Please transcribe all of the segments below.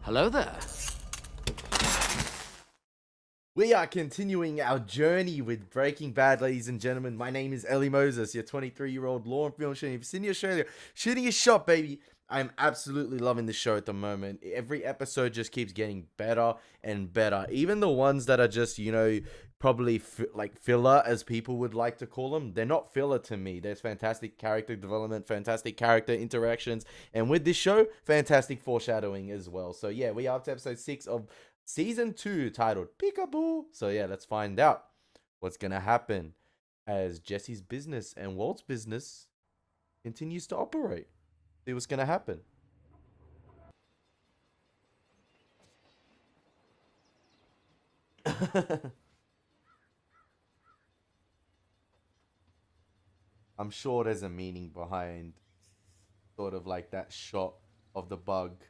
Hello there. We are continuing our journey with Breaking Bad, ladies and gentlemen. My name is Elie Moses, your 23-year-old law and film shooting for Sydney, Australia. Shooting his shot, baby. I'm absolutely loving the show at the moment. Every episode just keeps getting better and better. Even the ones that are just, probably like filler, as people would like to call them, they're not filler to me. There's fantastic character development, fantastic character interactions, and with this show, fantastic foreshadowing as well. So yeah, we are up to episode 6 of Season 2, titled Peekaboo. So yeah, let's find out what's gonna happen as Jesse's business and Walt's business continues to operate. See what's gonna happen. I'm sure there's a meaning behind sort of like that shot of the bug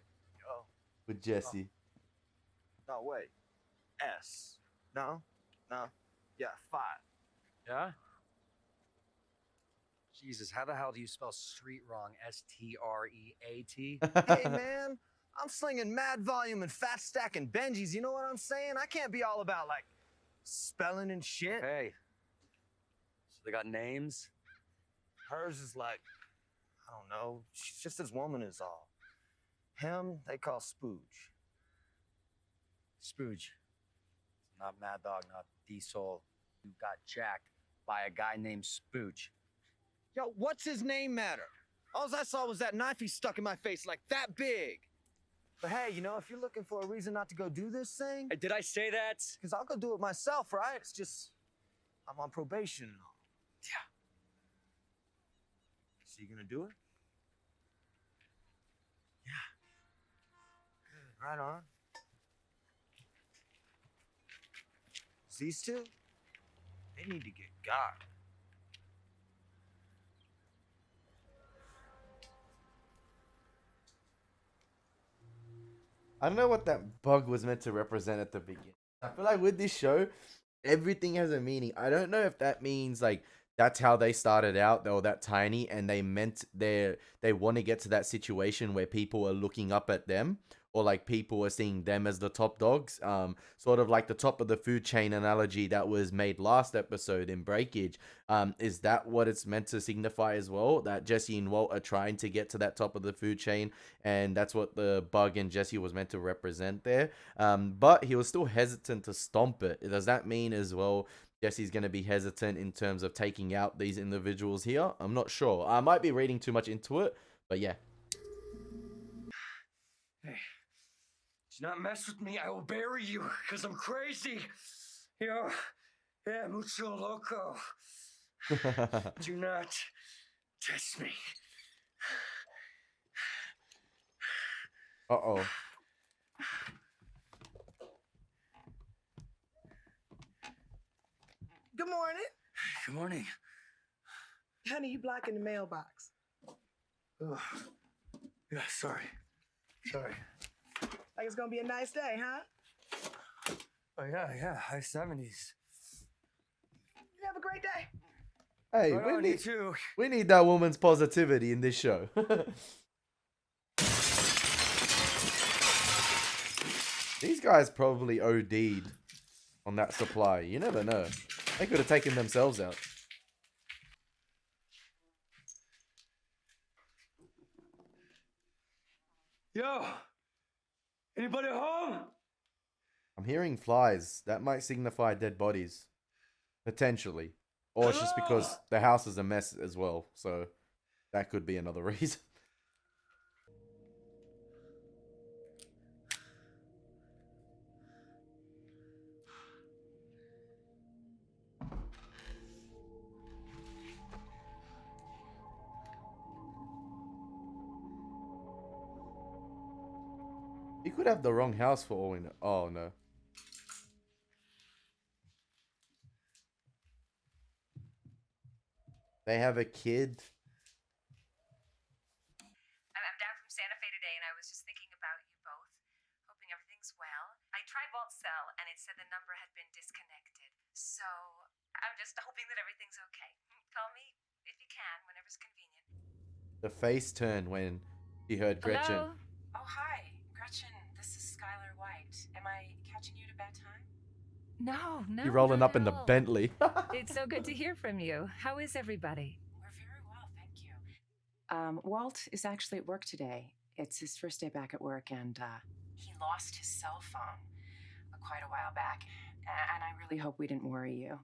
Oh, with Jesse. no, wait. S. No? No. Yeah, 5. Yeah? Jesus, how the hell do you spell street wrong? S-T-R-E-A-T? Hey, man, I'm slinging mad volume and fat stacking Benjis. You know what I'm saying? I can't be all about, like, spelling and shit. Hey. So they got names? Hers is like, I don't know. She's just this woman is all. Him, they call Spooge. Spooge. Not Mad Dog, not D-Soul. You got jacked by a guy named Spooge. Yo, what's his name matter? All I saw was that knife he stuck in my face like that big. But hey, if you're looking for a reason not to go do this thing, Hey, did I say that? because I'll go do it myself, right? It's just, I'm on probation and all. Yeah. So you gonna do it? Yeah. Good, right on. These two, they need to get got. I don't know what that bug was meant to represent at the beginning. I feel like with this show, everything has a meaning. I don't know if that means like that's how they started out. They were that tiny, and they want to get to that situation where people are looking up at them, or like people are seeing them as the top dogs. Sort of like the top of the food chain analogy that was made last episode in Breakage. Is that what it's meant to signify as well? That Jesse and Walt are trying to get to that top of the food chain, and that's what the bug and Jesse was meant to represent there. But he was still hesitant to stomp it. Does that mean as well Jesse's going to be hesitant in terms of taking out these individuals here? I'm not sure. I might be reading too much into it, but yeah. Hey, do not mess with me. I will bury you, because I'm crazy. Yeah, mucho loco. Do not test me. Uh-oh. Good morning. Good morning. Honey, you blocking the mailbox. Ugh. Yeah, sorry. Sorry. Like it's gonna be a nice day, huh? Oh, yeah, high 70s. You have a great day. Hey, Oh, you too. we need that woman's positivity in this show. These guys probably OD'd on that supply. You never know. They could have taken themselves out. Yo, anybody home? I'm hearing flies. That might signify dead bodies. Potentially. Or it's just because the house is a mess as well. So that could be another reason. You could have the wrong house for all we know. Oh, no. They have a kid. I'm down from Santa Fe today, and I was just thinking about you both. Hoping everything's well. I tried Walt's cell, and it said the number had been disconnected. So I'm just hoping that everything's okay. Call me if you can, whenever's convenient. The face turned when he heard Gretchen. Hello? Oh, hi, Gretchen. this is Skylar White. Am I catching you at a bad time? No, no. You rolling not up at in the all. Bentley. It's so good to hear from you. How is everybody? We're very well, thank you. Walt is actually at work today. It's his first day back at work, and he lost his cell phone quite a while back. And I really hope we didn't worry you. No.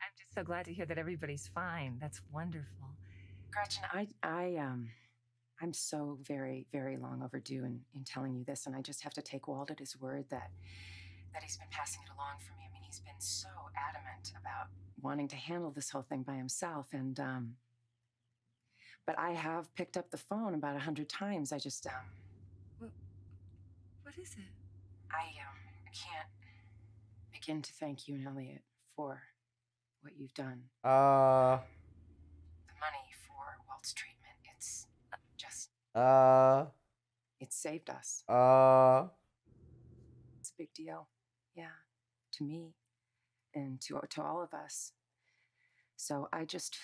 I'm just so glad to hear that everybody's fine. That's wonderful. Gretchen, I'm so very, very long overdue in telling you this, and I just have to take Walt at his word that he's been passing it along for me. I mean, he's been so adamant about wanting to handle this whole thing by himself, and but I have picked up the phone about 100 times. I just What is it? I can't begin to thank you and Elliot for what you've done. The money for Walt's treatment, it's just it saved us. It's a big deal. Yeah, to me and to all of us. So I just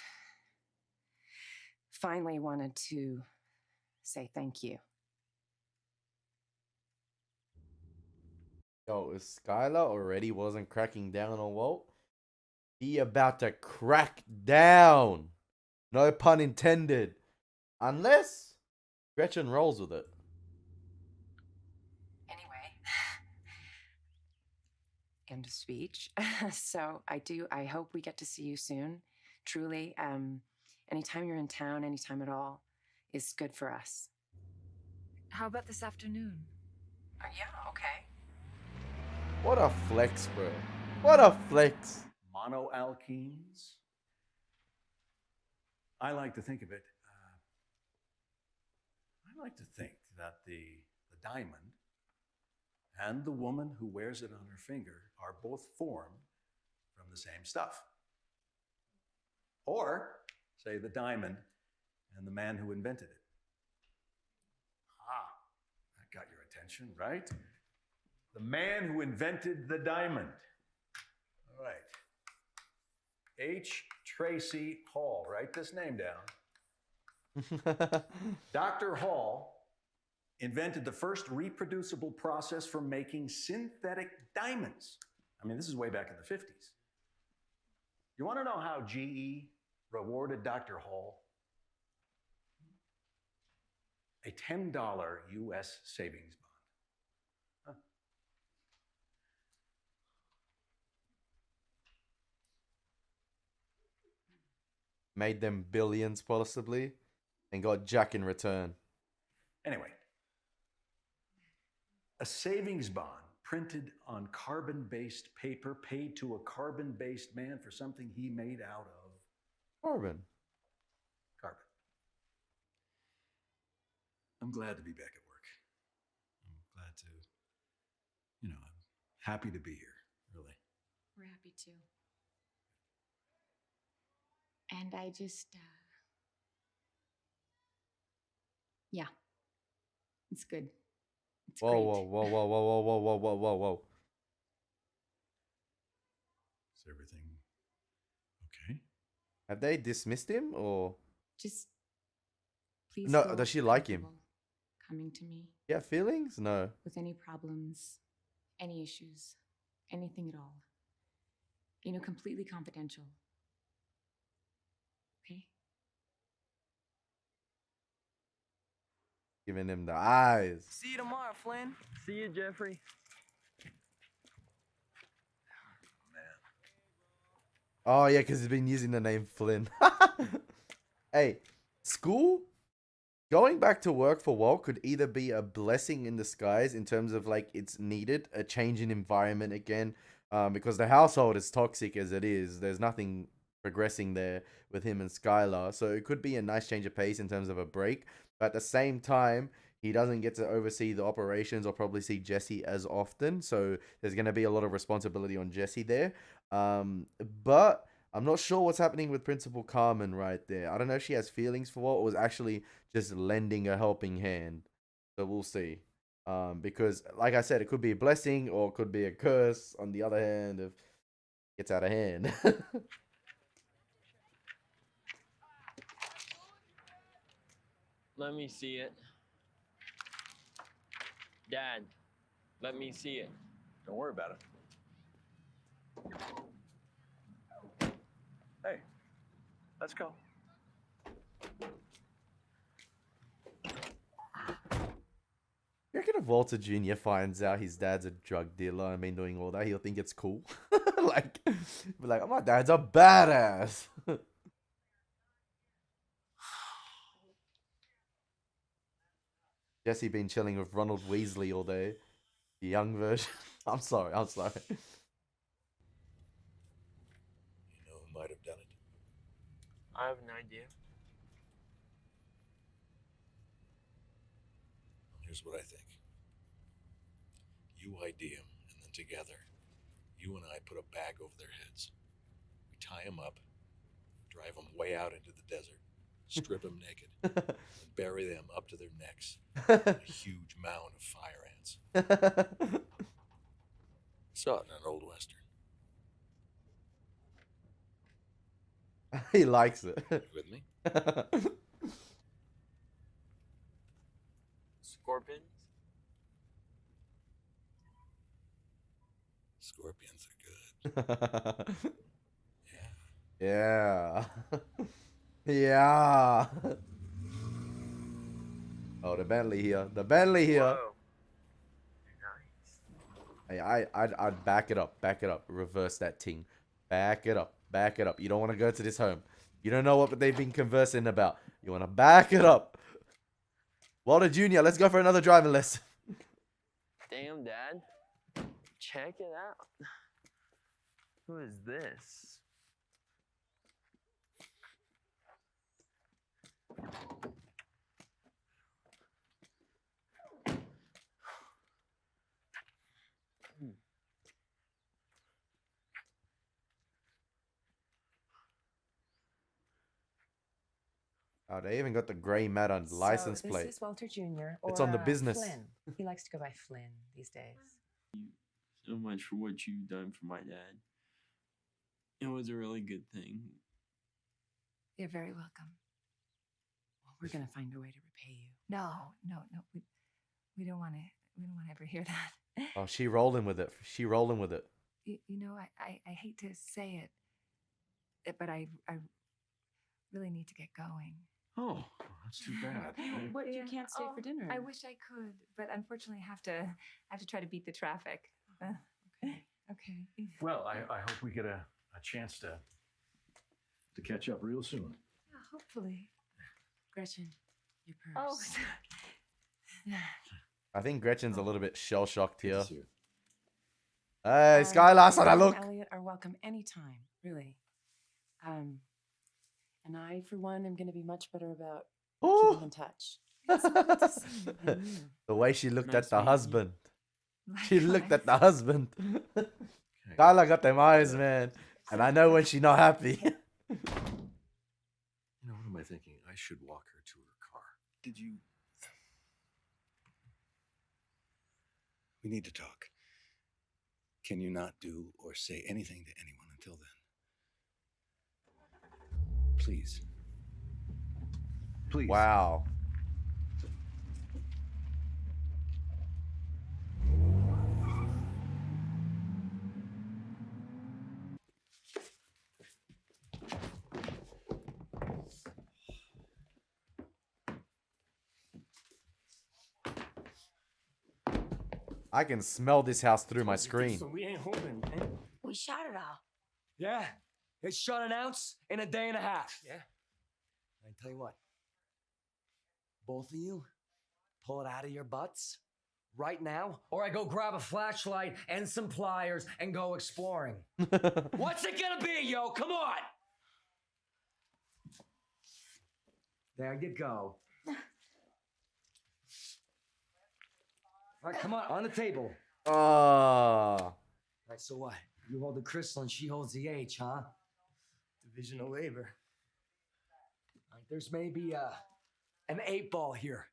finally wanted to say thank you. Yo, if Skylar already wasn't cracking down on Walt, he about to crack down. No pun intended. Unless Gretchen rolls with it. Anyway, end of speech. So I hope we get to see you soon. Truly, anytime you're in town, anytime at all, is good for us. How about this afternoon? Yeah, okay. What a flex, bro. What a flex. Monoalkenes. I like to think of it. I like to think that the diamond and the woman who wears it on her finger are both formed from the same stuff. Or, say, the diamond and the man who invented it. That got your attention, right? The man who invented the diamond. All right. H. Tracy Hall. Write this name down. Dr. Hall invented the first reproducible process for making synthetic diamonds. I mean, this is way back in the 50s. You want to know how GE rewarded Dr. Hall? A $10 US savings bond. Huh. Made them billions, possibly, and got Jack in return. Anyway, a savings bond printed on carbon-based paper paid to a carbon-based man for something he made out of Carbon. carbon. I'm glad to be back at work. I'm glad to, I'm happy to be here, really. We're happy too. And I just, yeah, it's good. It's Whoa, great. whoa, whoa, whoa, whoa, whoa, whoa, whoa, whoa, whoa, whoa. Is everything okay? Have they dismissed him or? Just please. No, feel does she like him? comfortable coming to me Yeah, feelings? No. with any problems, any issues, anything at all. Completely confidential. Okay? Giving him the eyes. See you tomorrow, Flynn. See you, Jeffrey. Oh, yeah, because he's been using the name Flynn. Hey, school? Going back to work for Walt could either be a blessing in disguise in terms of, like, it's needed, a change in environment again, because the household is toxic as it is. There's nothing progressing there with him and Skylar. So it could be a nice change of pace in terms of a break. But at the same time, he doesn't get to oversee the operations or probably see Jesse as often. So there's going to be a lot of responsibility on Jesse there. But I'm not sure what's happening with Principal Carmen right there. I don't know if she has feelings for Walt or was actually just lending a helping hand. So we'll see. Because, like I said, it could be a blessing or it could be a curse on the other hand if it gets out of hand. Let me see it. Dad, let me see it. Don't worry about it. Hey, let's go. You reckon if Walter Jr. finds out his dad's a drug dealer, I mean, doing all that, he'll think it's cool? Like, be like, oh, my dad's a badass. Jesse been chilling with Ronald Weasley all day. The young version. I'm sorry. You know who might have done it? I have an idea. Here's what I think. You ID him, and then together, you and I put a bag over their heads. We tie them up, drive them way out into the desert, strip them naked, and bury them up to their necks in a huge mound of fire ants. Saw it in an old western. He likes it. You with me? Scorpions? Scorpions are good. Yeah. Yeah. Oh, the Bentley here. The Bentley here. Whoa. Nice. Hey, I'd back it up. Back it up. Reverse that ting. Back it up. Back it up. You don't want to go to this home. You don't know what they've been conversing about. You want to back it up. Walter Jr., let's go for another driving lesson. Damn, Dad. Check it out. Who is this? Oh, they even got the gray mat on license so plate. This is Walter Jr. It's on the business. Flynn. He likes to go by Flynn these days. So much for what you've done for my dad. It was a really good thing. You're very welcome. Well, we're gonna find a way to repay you. No. We don't want to. We don't want to ever hear that. Oh, she rolling with it. She rolling with it. You know, I hate to say it, but I really need to get going. Oh, that's too bad. What, you can't stay for dinner? I wish I could, but unfortunately, I have to try to beat the traffic. Okay. Well, I hope we get a chance to catch up real soon. Yeah, hopefully. Gretchen, your Oh, purse. I think Gretchen's a little bit shell-shocked here. Good to see you. Hey, Skylar, son, and look. Elliot are welcome anytime, really. And I, for one, am going to be much better about keeping in touch. It's so good to see you and you. The way she looked Nice at the meeting you. husband. She looked at the Likewise. husband. Skylar got them eyes, man. And I know when she's not happy. You know, what am I thinking? I should walk her to her car. Did you? We need to talk. Can you not do or say anything to anyone until then? Please. Please. Wow. I can smell this house through my screen. So we ain't holding, man. We shot it all. Yeah, it's shot an ounce in a day and a half. Yeah. I tell you what, both of you, pull it out of your butts right now, or I go grab a flashlight and some pliers and go exploring. What's it gonna be, yo? Come on! There you go. All right, come on the table. Oh. All right, so what? You hold the crystal and she holds the H, huh? Division of labor. All right, there's maybe an 8-ball here.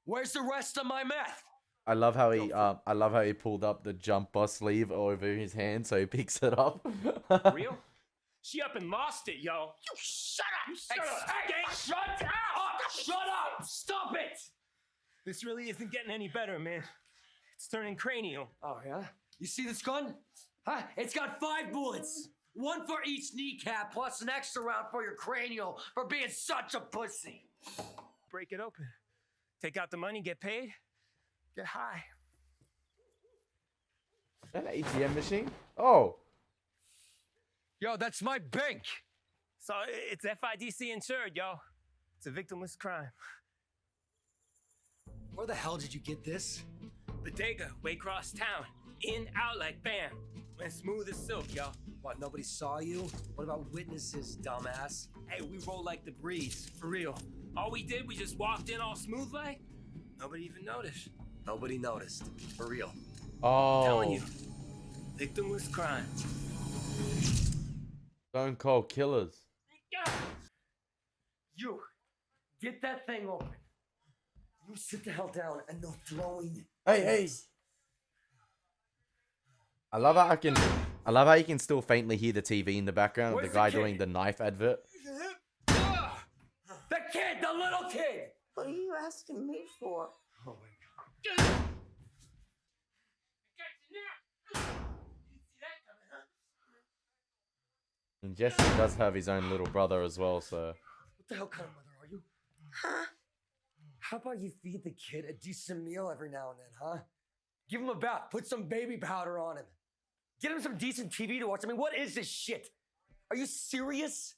Where's the rest of my meth? I love how he pulled up the jumper sleeve over his hand so he picks it up. Real? She up and lost it, yo. You shut up! Shut up! Shut up! Stop it! This really isn't getting any better, man. It's turning cranial. Oh, yeah? You see this gun? Huh? It's got 5 bullets. 1 for each kneecap, plus an extra round for your cranial for being such a pussy. Break it open. Take out the money, get paid, get high. An ATM machine? Oh. Yo, that's my bank. So it's FIDC insured, yo. It's a victimless crime. Where the hell did you get this? Bodega, Waycross town. In, out like bam. Went smooth as silk, yo. What, nobody saw you? What about witnesses, dumbass? Hey, we roll like the breeze, for real. All we did, we just walked in all smooth like. Nobody even noticed. Nobody noticed. For real. Oh. I'm telling you. Victimless crime. Stone Cold Killers. You, get that thing open. You sit the hell down and no throwing. Hey. I love how you can still faintly hear the TV in the background of Where's the guy the kid? doing the knife advert. The kid, the little kid! What are you asking me for? Oh my God. And Jesse does have his own little brother as well, so. What the hell kind of mother are you? Huh? How about you feed the kid a decent meal every now and then, huh? Give him a bath, put some baby powder on him. Get him some decent TV to watch. I mean, what is this shit? Are you serious?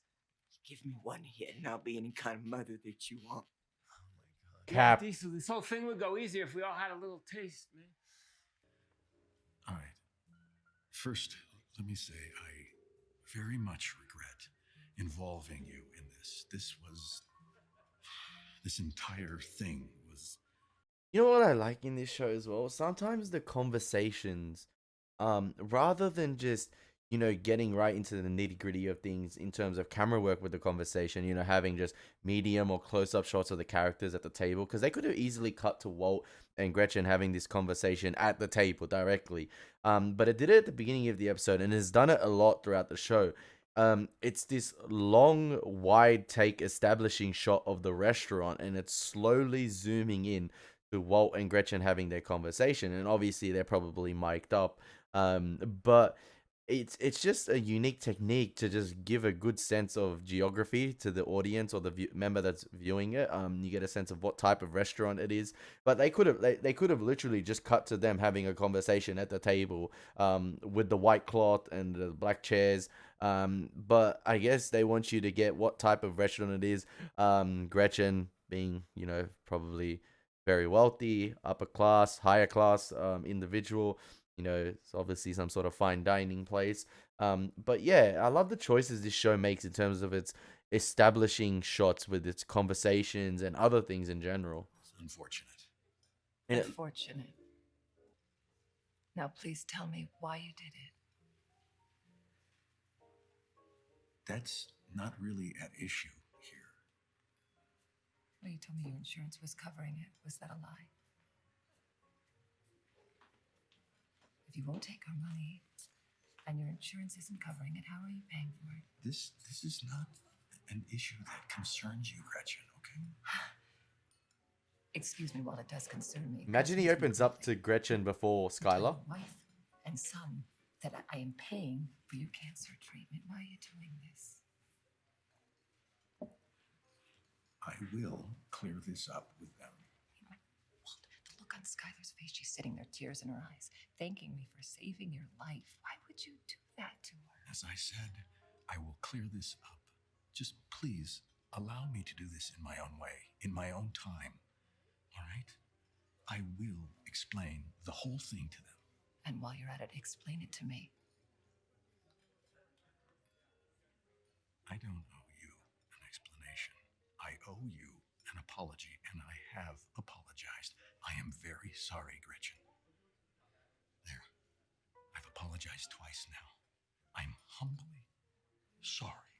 Give me one hit and I'll be any kind of mother that you want. Cap. Diesel, this whole thing would go easier if we all had a little taste, man. All right. First, let me say I very much regret involving you in this. This entire thing was. You know what I like in this show as well? Sometimes the conversations, rather than just, getting right into the nitty gritty of things in terms of camera work with the conversation, having just medium or close up shots of the characters at the table, because they could have easily cut to Walt and Gretchen having this conversation at the table directly. But it did it at the beginning of the episode and has done it a lot throughout the show. It's this long, wide take establishing shot of the restaurant, and it's slowly zooming in to Walt and Gretchen having their conversation, and obviously they're probably mic'd up. But it's just a unique technique to just give a good sense of geography to the audience or the member that's viewing it. You get a sense of what type of restaurant it is. But they could have literally just cut to them having a conversation at the table, with the white cloth and the black chairs. But I guess they want you to get what type of restaurant it is. Gretchen being, probably very wealthy, upper class, higher class individual. It's obviously some sort of fine dining place. But yeah, I love the choices this show makes in terms of its establishing shots with its conversations and other things in general. It's unfortunate. Unfortunate. Now please tell me why you did it. That's not really at issue here. Well, you told me your insurance was covering it. Was that a lie? If you won't take our money and your insurance isn't covering it, how are you paying for it? This is not an issue that concerns you, Gretchen, okay? Excuse me, while it does concern me. Imagine he opens up to Gretchen before Skylar. Wife and son that I am paying for your cancer treatment. Why are you doing this? I will clear this up with them. Walt, the look on Skylar's face, she's sitting there, tears in her eyes, thanking me for saving your life. Why would you do that to her? As I said, I will clear this up. Just please allow me to do this in my own way, in my own time. All right? I will explain the whole thing to them. And while you're at it, explain it to me. I don't owe you an explanation. I owe you an apology, and I have apologized. I am very sorry, Gretchen. There. I've apologized twice now. I'm humbly sorry.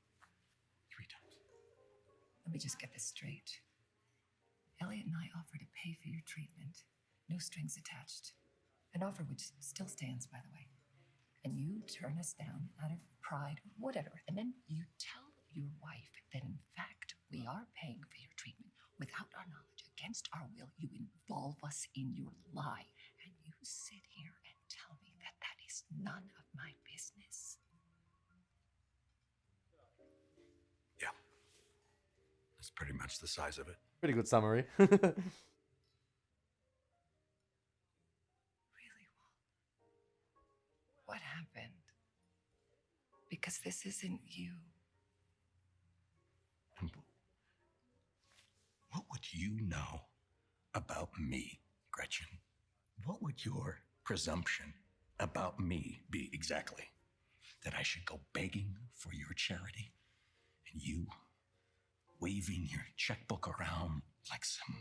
3 times. Let me just get this straight. Elliot and I offered to pay for your treatment. No strings attached. An offer which still stands, by the way. And you turn us down out of pride, whatever. And then you tell your wife that, in fact, we are paying for your treatment without our knowledge against our will, you involve us in your lie. And you sit here and tell me that that is none of my business. Yeah. That's pretty much the size of it. Pretty good summary. Really, Walt? What happened? Because this isn't you. What would you know about me, Gretchen? What would your presumption about me be exactly? That I should go begging for your charity? And you waving your checkbook around like some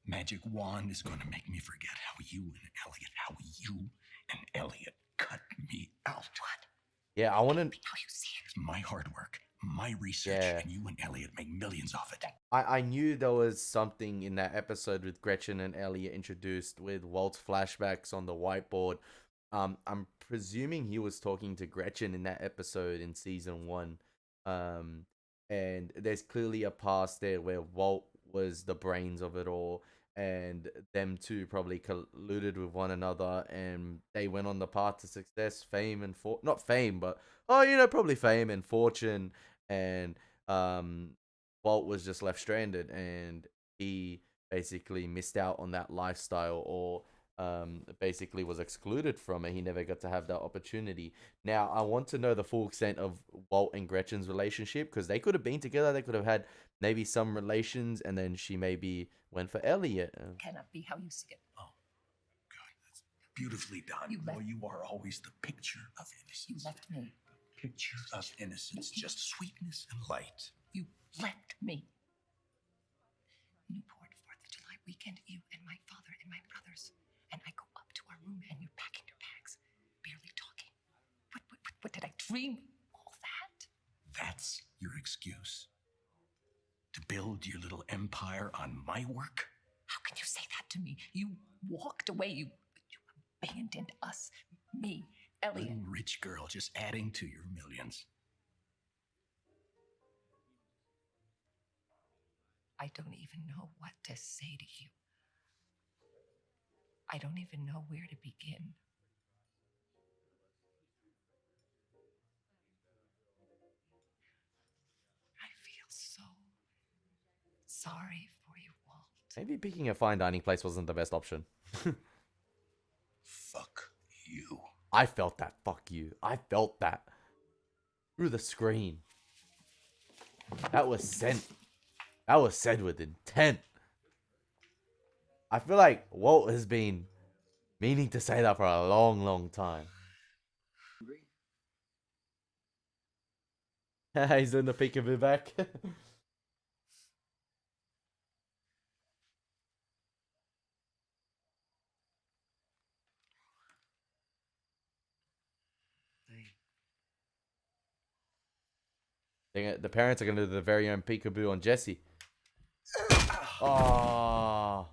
magic wand is going to make me forget how you and Elliot cut me out. What? Yeah, I want to. How you see it? It's my hard work, my research, and you and Elliot make millions off it. I knew there was something in that episode with Gretchen and Elliot introduced with Walt's flashbacks on the whiteboard. I'm presuming he was talking to Gretchen in that episode in season 1. And there's clearly a past there where Walt was the brains of it all, and them two probably colluded with one another, and they went on the path to success, fame, and not fame, but probably fame and fortune, and Walt was just left stranded, and he basically missed out on that lifestyle, or basically was excluded from it. He never got to have that opportunity. Now, I want to know the full extent of Walt and Gretchen's relationship, because they could have been together. They could have had maybe some relations, and then she maybe went for Elliot. Cannot be how you see it. Oh, God, that's beautifully done. You are always the picture of innocence. You left me. Picture of innocence, just sweetness and light. You left me. Newport, 4th of July weekend, you and my father and my brothers. And I go up to our room and you're packing your bags, barely talking. What did I dream? All that? That's your excuse? To build your little empire on my work? How can you say that to me? You walked away. You abandoned us. Me, Elliot. Little rich girl just adding to your millions. I don't even know what to say to you. I don't even know where to begin. I feel so sorry for you, Walt. Maybe picking a fine dining place wasn't the best option. Fuck you. I felt that. Fuck you. I felt that. Through the screen. That was sent. That was said with intent. I feel like Walt has been meaning to say that for a long, long time. He's doing the peekaboo back. The parents are going to do their very own peekaboo on Jesse. Oh.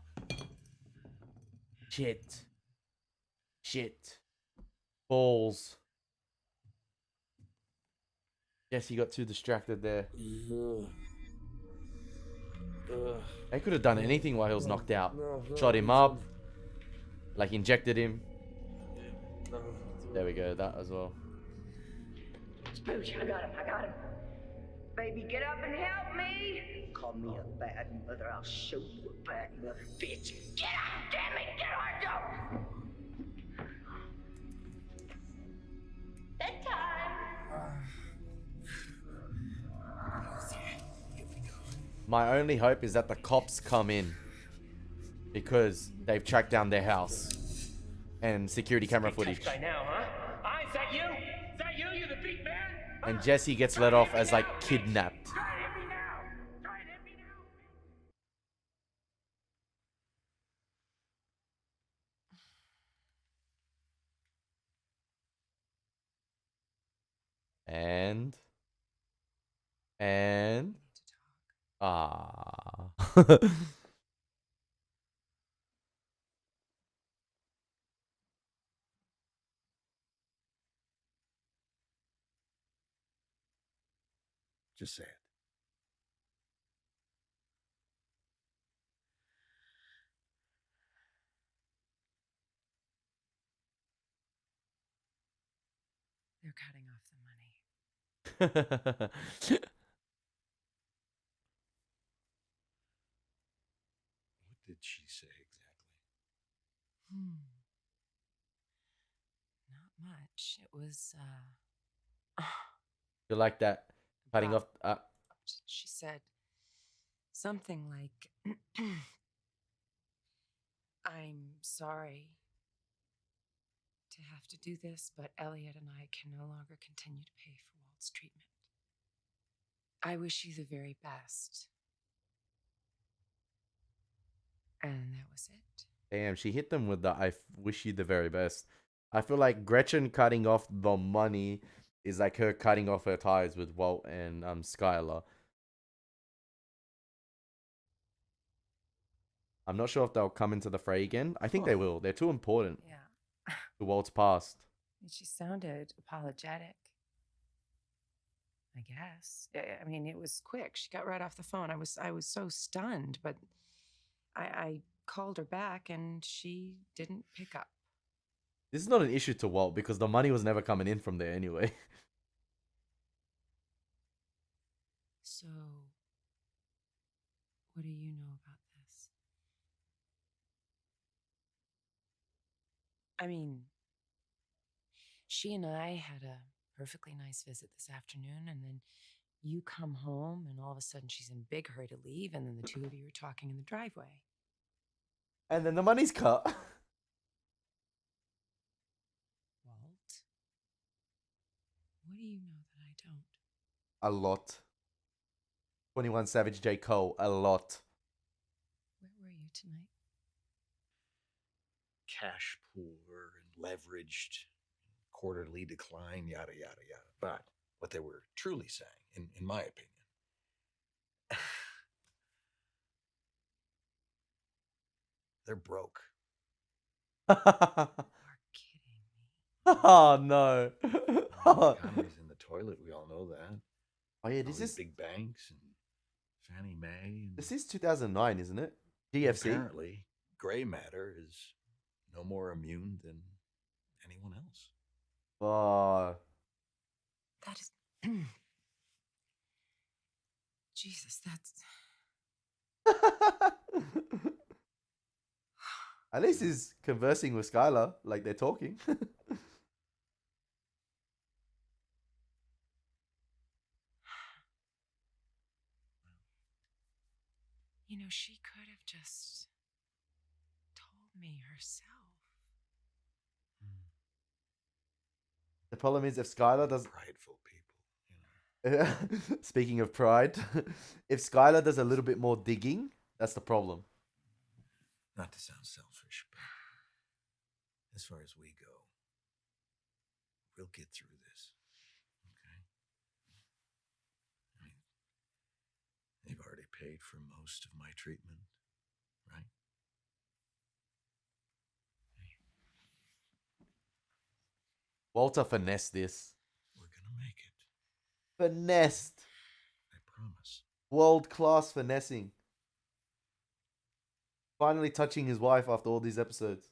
Shit. Balls. Jesse got too distracted there. They could have done anything while he was knocked out. Shot him up. Like injected him. There we go, that as well. Spooch, I got him. Baby, get up and help me. Call me a bad mother, I'll show you a bad mother, bitch. Get up, damn it, get her, go. Bedtime. My only hope is that the cops come in, because they've tracked down their house and security camera footage. By now, huh? Is that you? Is that you? You the big man? And Jesse gets let off as like kidnapped. Try to hit me now. Try to hit me now. And ah. Just say it. They're cutting off the money. What did she say exactly? Not much. It was, You like that? Cutting off. she said something like, I'm sorry to have to do this, but Elliot and I can no longer continue to pay for Walt's treatment. I wish you the very best. And that was it. Damn, she hit them with the wish you the very best. I feel like Gretchen cutting off the money is like her cutting off her ties with Walt and Skylar. I'm not sure if they'll come into the fray again. I think they will. They're too important Yeah. to Walt's past. And she sounded apologetic. I guess. I mean, it was quick. She got right off the phone. I was so stunned, but I called her back and she didn't pick up. This is not an issue to Walt because the money was never coming in from there anyway. So, what do you know about this? I mean, she and I had a perfectly nice visit this afternoon, and then you come home, and all of a sudden she's in a big hurry to leave, and then the two of you are talking in the driveway. And then the money's cut. Walt, what do you know that I don't? A lot. 21 Savage J. Cole, a lot. Where were you tonight? Cash poor and leveraged, quarterly decline, yada, yada, yada. But what they were truly saying, in my opinion, they're broke. You're kidding me. Oh, no. The economy's in the toilet. We all know that. Oh, yeah, All this these is big banks and Fannie Mae. And this is 2009, isn't it? GFC. apparently, gray matter is no more immune than anyone else. Oh. That is. Jesus, that's. At least he's conversing with Skylar, like they're talking. You know, she could have just told me herself. The problem is if Skylar does. Prideful people, you know. Speaking of pride, if Skylar does a little bit more digging, that's the problem. Not to sound selfish, but as far as we go, we'll get through this. Okay? I mean, they've already paid for most of my treatment, right? Walter finessed this. We're gonna make it. Finessed. I promise. World class finessing. Finally touching his wife after all these episodes.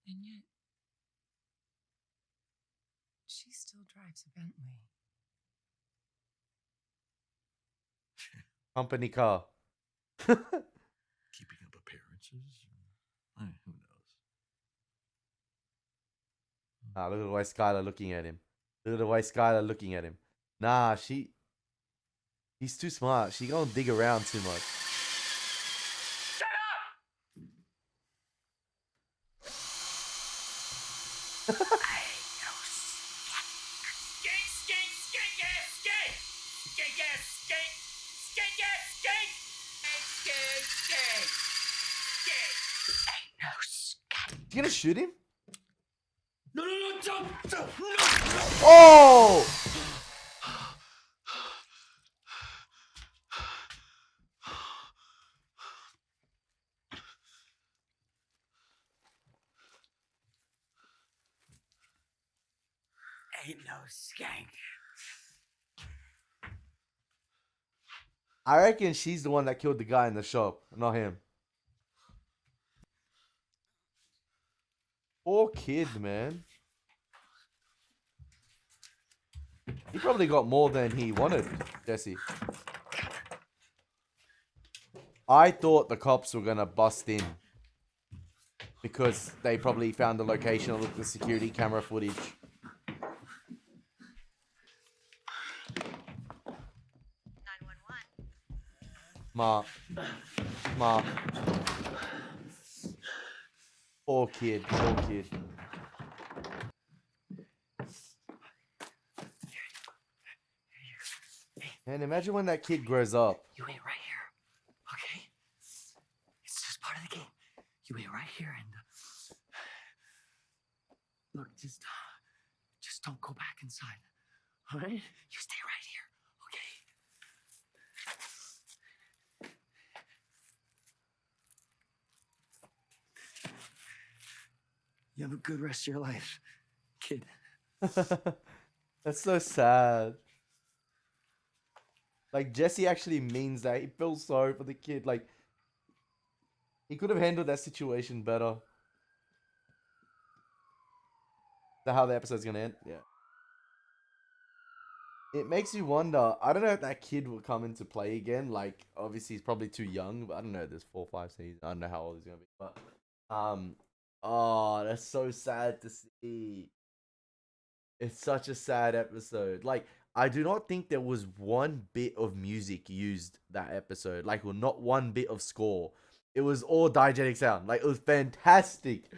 And yet, she still drives a Bentley. Company car. Keeping up appearances? Who knows? Ah, look at the way Skylar looking at him. Look at the way Skylar looking at him. Nah, he's too smart. She gonna dig around too much. Shut up! Skink, skink, skink ass skink! Skink ass skink! Skink ass skink! Skink, skink, skink! Ain't no skink! You gonna shoot him? No, don't! No! Oh! Ain't no skank. I reckon she's the one that killed the guy in the shop, not him. Poor kid, man. He probably got more than he wanted, Jesse. I thought the cops were gonna bust in because they probably found the location of the security camera footage. Ma. Poor kid, poor kid. Man, imagine when that kid grows up. You wait right here, okay? It's just part of the game. You wait right here and look, just don't go back inside. All right? You stay right here, okay? You have a good rest of your life, kid. That's so sad. Like, Jesse actually means that. He feels sorry for the kid. Like, he could have handled that situation better. Is that how the episode's gonna end? Yeah. It makes you wonder. I don't know if that kid will come into play again. Like, obviously he's probably too young, but I don't know. There's 4 or 5 seasons. I don't know how old he's gonna be. But oh, that's so sad to see. It's such a sad episode. Like, I do not think there was one bit of music used that episode. Like, well, not one bit of score. It was all diegetic sound. Like, it was fantastic.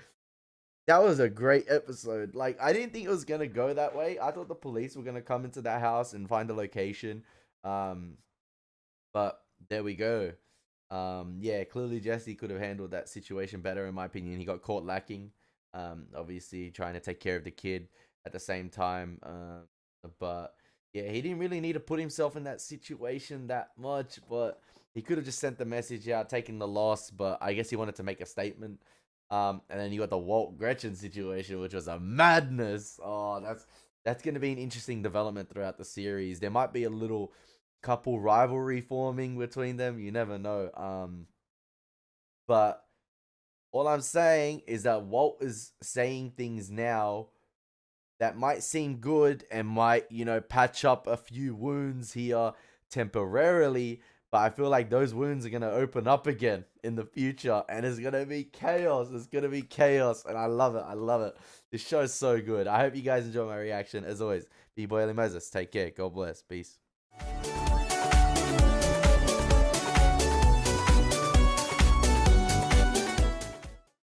That was a great episode. Like, I didn't think it was gonna go that way. I thought the police were gonna come into that house and find the location. But there we go. Yeah, clearly Jesse could have handled that situation better, in my opinion. He got caught lacking. Obviously trying to take care of the kid at the same time. But yeah, he didn't really need to put himself in that situation that much. But he could have just sent the message out, taken the loss. But I guess he wanted to make a statement. And then you got the Walt Gretchen situation, which was a madness. Oh, that's gonna be an interesting development throughout the series. There might be a little couple rivalry forming between them. You never know. But all I'm saying is that Walt is saying things now that might seem good and might, patch up a few wounds here temporarily. But I feel like those wounds are going to open up again in the future. And it's going to be chaos. It's going to be chaos. And I love it. I love it. This show is so good. I hope you guys enjoy my reaction. As always, be boy Elie Moses. Take care. God bless. Peace.